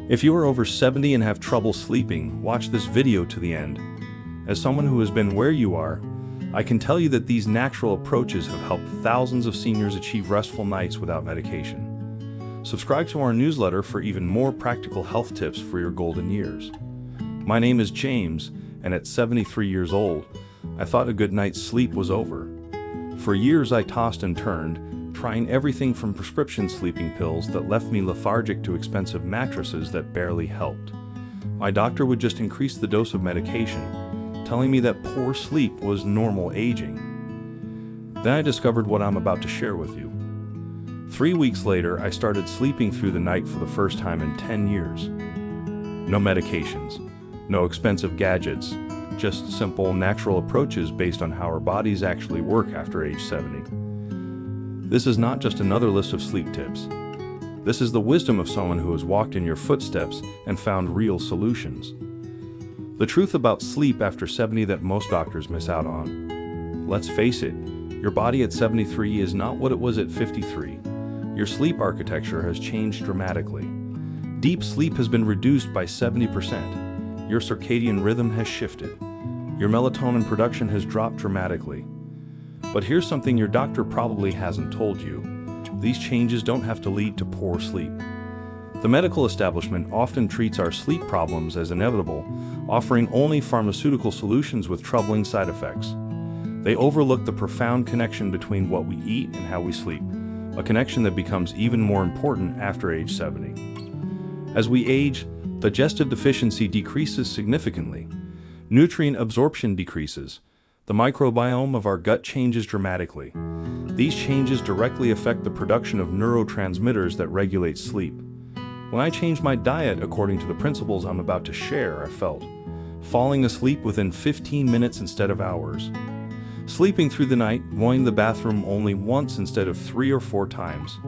If you are over 70 and have trouble sleeping, watch this video to the end. As someone who has been where you are, I can tell you that these natural approaches have helped thousands of seniors achieve restful nights without medication. Subscribe to our newsletter for even more practical health tips for your golden years. My name is James, and at 73 years old, I thought a good night's sleep was over. For years I tossed and turned, trying everything from prescription sleeping pills that left me lethargic to expensive mattresses that barely helped. My doctor would just increase the dose of medication, telling me that poor sleep was normal aging. Then I discovered what I'm about to share with you. 3 weeks later, I started sleeping through the night for the first time in 10 years. No medications, no expensive gadgets, just simple, natural approaches based on how our bodies actually work after age 70. This is not just another list of sleep tips. This is the wisdom of someone who has walked in your footsteps and found real solutions. The truth about sleep after 70 that most doctors miss out on. Let's face it, your body at 73 is not what it was at 53. Your sleep architecture has changed dramatically. Deep sleep has been reduced by 70%. Your circadian rhythm has shifted. Your melatonin production has dropped dramatically. But here's something your doctor probably hasn't told you. These changes don't have to lead to poor sleep. The medical establishment often treats our sleep problems as inevitable, offering only pharmaceutical solutions with troubling side effects. They overlook the profound connection between what we eat and how we sleep, a connection that becomes even more important after age 70. As we age, digestive deficiency decreases significantly. Nutrient absorption decreases. The microbiome of our gut changes dramatically. These changes directly affect the production of neurotransmitters that regulate sleep. When I changed my diet according to the principles I'm about to share, I felt falling asleep within 15 minutes instead of hours. Sleeping through the night, going to the bathroom only once instead of 3 or 4 times.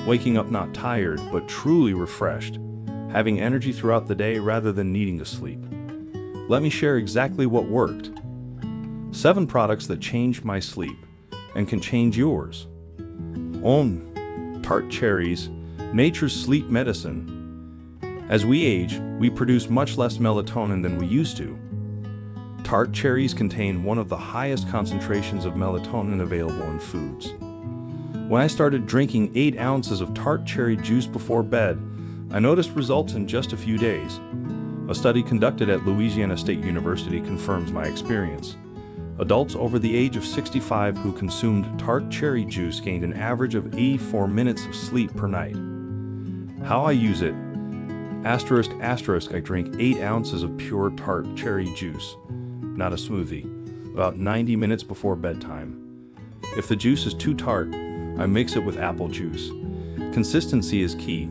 Waking up not tired, but truly refreshed. Having energy throughout the day rather than needing to sleep. Let me share exactly what worked. 7 products that changed my sleep and can change yours. Tart cherries, nature's sleep medicine. As we age, we produce much less melatonin than we used to. Tart cherries contain one of the highest concentrations of melatonin available in foods. When I started drinking 8 ounces of tart cherry juice before bed, I noticed results in just a few days. A study conducted at Louisiana State University confirms my experience. Adults over the age of 65 who consumed tart cherry juice gained an average of 84 minutes of sleep per night. How I use it: I drink 8 ounces of pure tart cherry juice, not a smoothie, about 90 minutes before bedtime. If the juice is too tart, I mix it with apple juice. Consistency is key.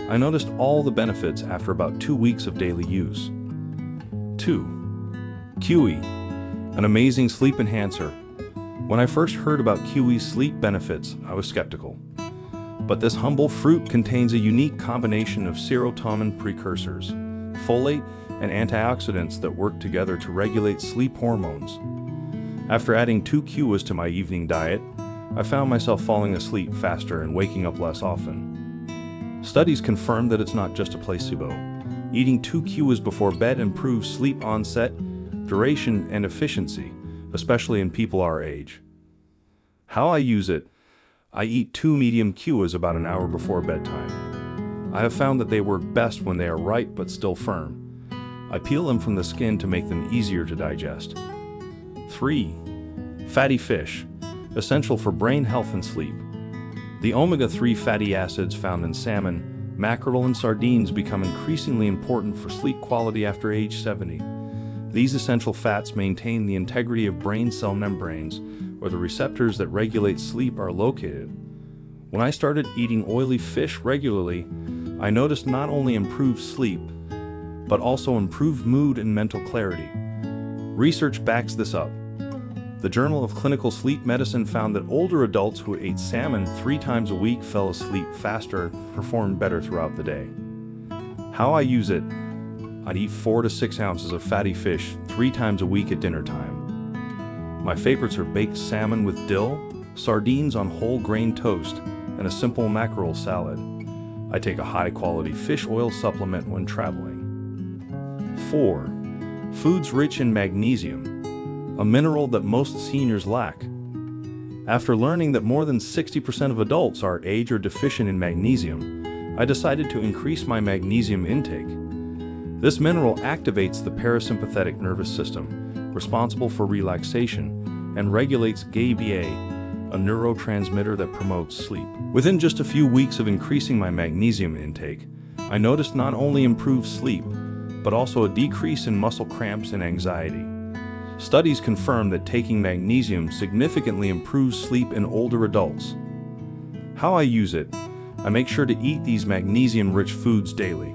I noticed all the benefits after about 2 weeks of daily use. 2. Kiwi, an amazing sleep enhancer. When I first heard about kiwi's sleep benefits, I was skeptical. But this humble fruit contains a unique combination of serotonin precursors, folate, and antioxidants that work together to regulate sleep hormones. After adding 2 kiwis to my evening diet, I found myself falling asleep faster and waking up less often. Studies confirm that it's not just a placebo. Eating 2 kiwis before bed improves sleep onset, duration, and efficiency, especially in people our age. How I use it: I eat 2 medium kiwis about an hour before bedtime. I have found that they work best when they are ripe but still firm. I peel them from the skin to make them easier to digest. 3. Fatty fish, essential for brain health and sleep. The omega-3 fatty acids found in salmon, mackerel, and sardines become increasingly important for sleep quality after age 70. These essential fats maintain the integrity of brain cell membranes, where the receptors that regulate sleep are located. When I started eating oily fish regularly, I noticed not only improved sleep, but also improved mood and mental clarity. Research backs this up. The Journal of Clinical Sleep Medicine found that older adults who ate salmon 3 times a week fell asleep faster and performed better throughout the day. How I use it: I'd eat 4 to 6 ounces of fatty fish 3 times a week at dinner time. My favorites are baked salmon with dill, sardines on whole grain toast, and a simple mackerel salad. I take a high-quality fish oil supplement when traveling. 4. Foods rich in magnesium, a mineral that most seniors lack. After learning that more than 60% of adults our age are deficient in magnesium, I decided to increase my magnesium intake. This mineral activates the parasympathetic nervous system, responsible for relaxation, and regulates GABA, a neurotransmitter that promotes sleep. Within just a few weeks of increasing my magnesium intake, I noticed not only improved sleep, but also a decrease in muscle cramps and anxiety. Studies confirm that taking magnesium significantly improves sleep in older adults. How I use it: I make sure to eat these magnesium-rich foods daily.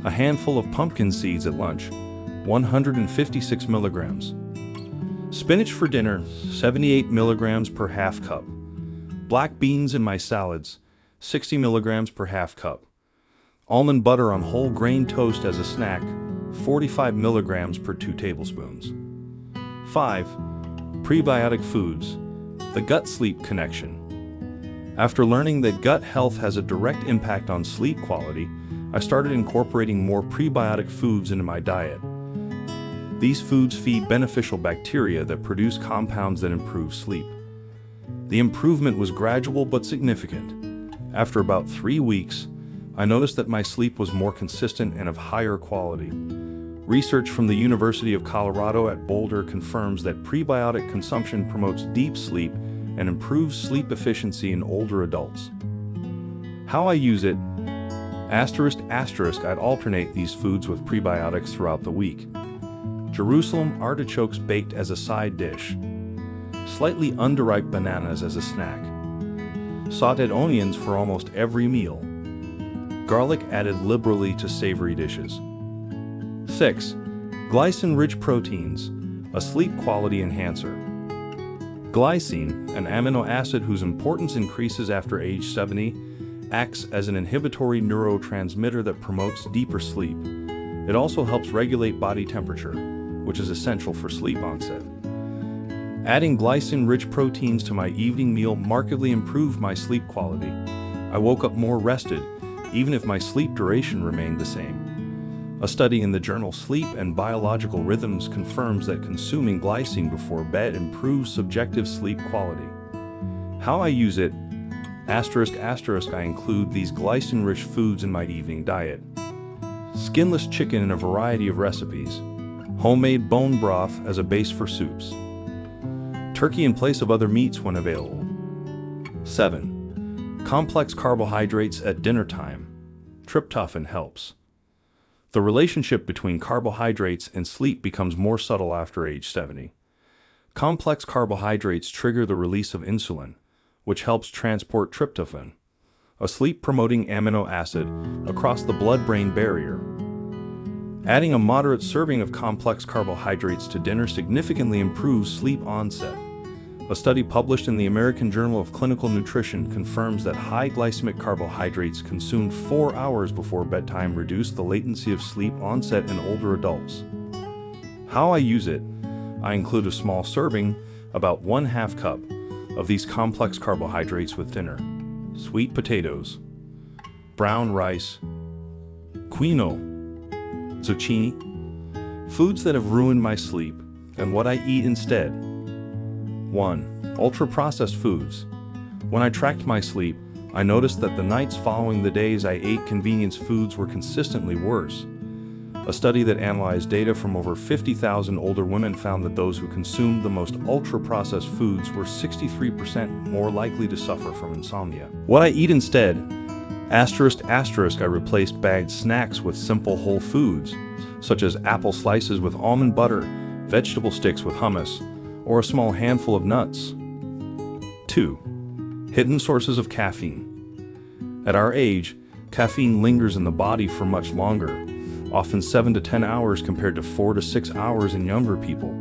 A handful of pumpkin seeds at lunch, 156 milligrams. Spinach for dinner, 78 milligrams per half cup. Black beans in my salads, 60 milligrams per half cup. Almond butter on whole grain toast as a snack, 45 milligrams per 2 tablespoons. 5. Prebiotic foods, the gut-sleep connection. After learning that gut health has a direct impact on sleep quality, I started incorporating more prebiotic foods into my diet. These foods feed beneficial bacteria that produce compounds that improve sleep. The improvement was gradual but significant. After about 3 weeks, I noticed that my sleep was more consistent and of higher quality. Research from the University of Colorado at Boulder confirms that prebiotic consumption promotes deep sleep and improves sleep efficiency in older adults. How I use it: I'd alternate these foods with prebiotics throughout the week. Jerusalem artichokes baked as a side dish. Slightly underripe bananas as a snack. Sauteed onions for almost every meal. Garlic added liberally to savory dishes. 6. Glycine-rich proteins, a sleep quality enhancer. Glycine, an amino acid whose importance increases after age 70, acts as an inhibitory neurotransmitter that promotes deeper sleep. It also helps regulate body temperature, which is essential for sleep onset. Adding glycine-rich proteins to my evening meal markedly improved my sleep quality. I woke up more rested, even if my sleep duration remained the same. A study in the journal Sleep and Biological Rhythms confirms that consuming glycine before bed improves subjective sleep quality. How I use it: I include these glycine-rich foods in my evening diet. Skinless chicken in a variety of recipes. Homemade bone broth as a base for soups. Turkey in place of other meats when available. 7. Complex carbohydrates at dinner time. Tryptophan helps. The relationship between carbohydrates and sleep becomes more subtle after age 70. Complex carbohydrates trigger the release of insulin, which helps transport tryptophan, a sleep-promoting amino acid, across the blood-brain barrier. Adding a moderate serving of complex carbohydrates to dinner significantly improves sleep onset. A study published in the American Journal of Clinical Nutrition confirms that high glycemic carbohydrates consumed 4 hours before bedtime reduce the latency of sleep onset in older adults. How I use it: I include a small serving, about 1/2 cup, of these complex carbohydrates with dinner. Sweet potatoes, brown rice, quinoa, zucchini, foods that have ruined my sleep, and what I eat instead. 1. Ultra-processed foods. When I tracked my sleep, I noticed that the nights following the days I ate convenience foods were consistently worse. A study that analyzed data from over 50,000 older women found that those who consumed the most ultra-processed foods were 63% more likely to suffer from insomnia. What I eat instead: I replaced bagged snacks with simple whole foods, such as apple slices with almond butter, vegetable sticks with hummus, or a small handful of nuts. 2. Hidden sources of caffeine. At our age, caffeine lingers in the body for much longer, often 7 to 10 hours compared to 4 to 6 hours in younger people.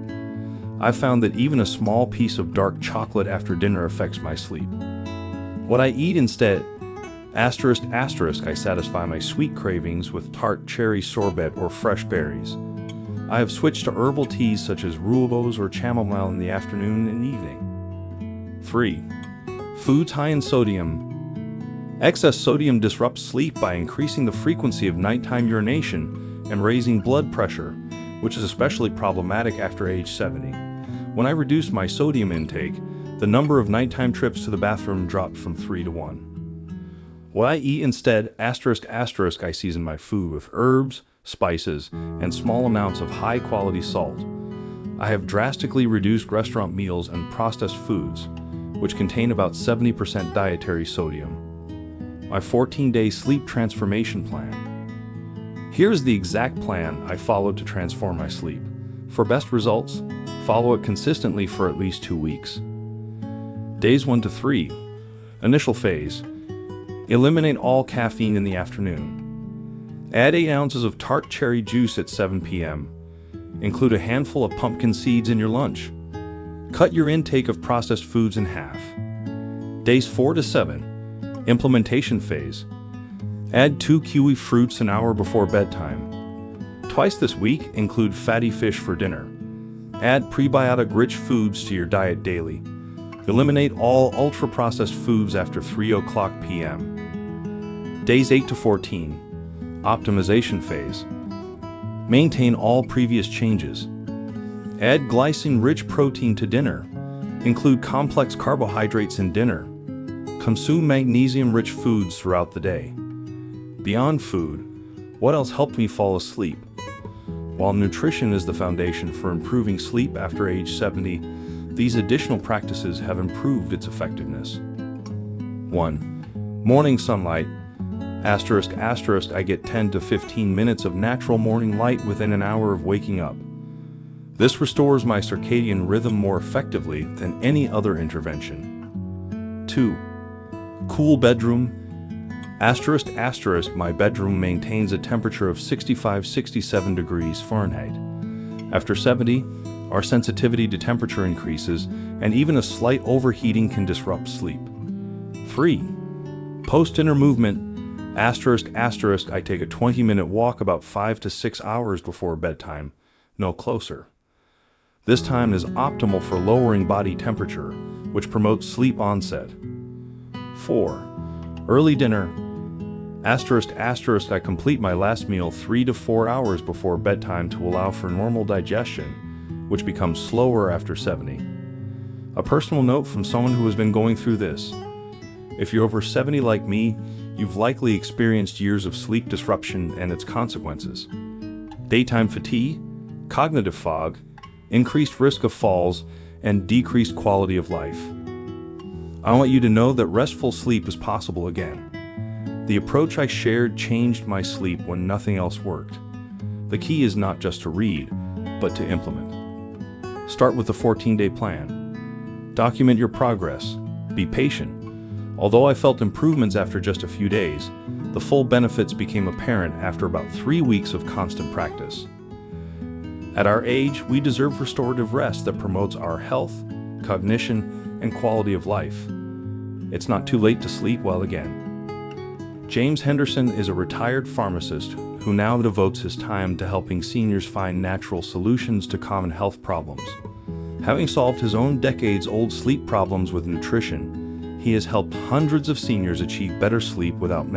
I've found that even a small piece of dark chocolate after dinner affects my sleep. What I eat instead: I satisfy my sweet cravings with tart cherry sorbet or fresh berries. I have switched to herbal teas such as rooibos or chamomile in the afternoon and evening. 3. Foods high in sodium. Excess sodium disrupts sleep by increasing the frequency of nighttime urination and raising blood pressure, which is especially problematic after age 70. When I reduced my sodium intake, the number of nighttime trips to the bathroom dropped from 3 to 1. What I eat instead, I season my food with herbs, spices, and small amounts of high-quality salt. I have drastically reduced restaurant meals and processed foods, which contain about 70% dietary sodium. My 14-day sleep transformation plan. Here's the exact plan I followed to transform my sleep. For best results, follow it consistently for at least 2 weeks. Days 1 to 3. Initial phase. Eliminate all caffeine in the afternoon. Add 8 ounces of tart cherry juice at 7 p.m. Include a handful of pumpkin seeds in your lunch. Cut your intake of processed foods in half. Days 4 to 7. Implementation phase. Add 2 kiwi fruits an hour before bedtime. Twice this week, include fatty fish for dinner. Add prebiotic-rich foods to your diet daily. Eliminate all ultra-processed foods after 3 o'clock p.m. Days 8 to 14. Optimization phase. Maintain all previous changes. Add glycine-rich protein to dinner. Include complex carbohydrates in dinner. Consume magnesium-rich foods throughout the day. Beyond food, what else helped me fall asleep? While nutrition is the foundation for improving sleep after age 70, these additional practices have improved its effectiveness. 1. Morning sunlight. I get 10 to 15 minutes of natural morning light within an hour of waking up. This restores my circadian rhythm more effectively than any other intervention. 2. Cool bedroom. My bedroom maintains a temperature of 65-67 degrees Fahrenheit. After 70, our sensitivity to temperature increases, and even a slight overheating can disrupt sleep. 3. Post-dinner movement. I take a 20-minute walk about 5 to 6 hours before bedtime, no closer. This time is optimal for lowering body temperature, which promotes sleep onset. 4. Early dinner. I complete my last meal 3 to 4 hours before bedtime to allow for normal digestion, which becomes slower after 70. A personal note from someone who has been going through this. If you're over 70 like me, you've likely experienced years of sleep disruption and its consequences. Daytime fatigue, cognitive fog, increased risk of falls, and decreased quality of life. I want you to know that restful sleep is possible again. The approach I shared changed my sleep when nothing else worked. The key is not just to read, but to implement. Start with the 14-day plan. Document your progress. Be patient. Although I felt improvements after just a few days, the full benefits became apparent after about 3 weeks of constant practice. At our age, we deserve restorative rest that promotes our health, cognition, and quality of life. It's not too late to sleep well again. James Henderson is a retired pharmacist who now devotes his time to helping seniors find natural solutions to common health problems. Having solved his own decades-old sleep problems with nutrition, he has helped hundreds of seniors achieve better sleep without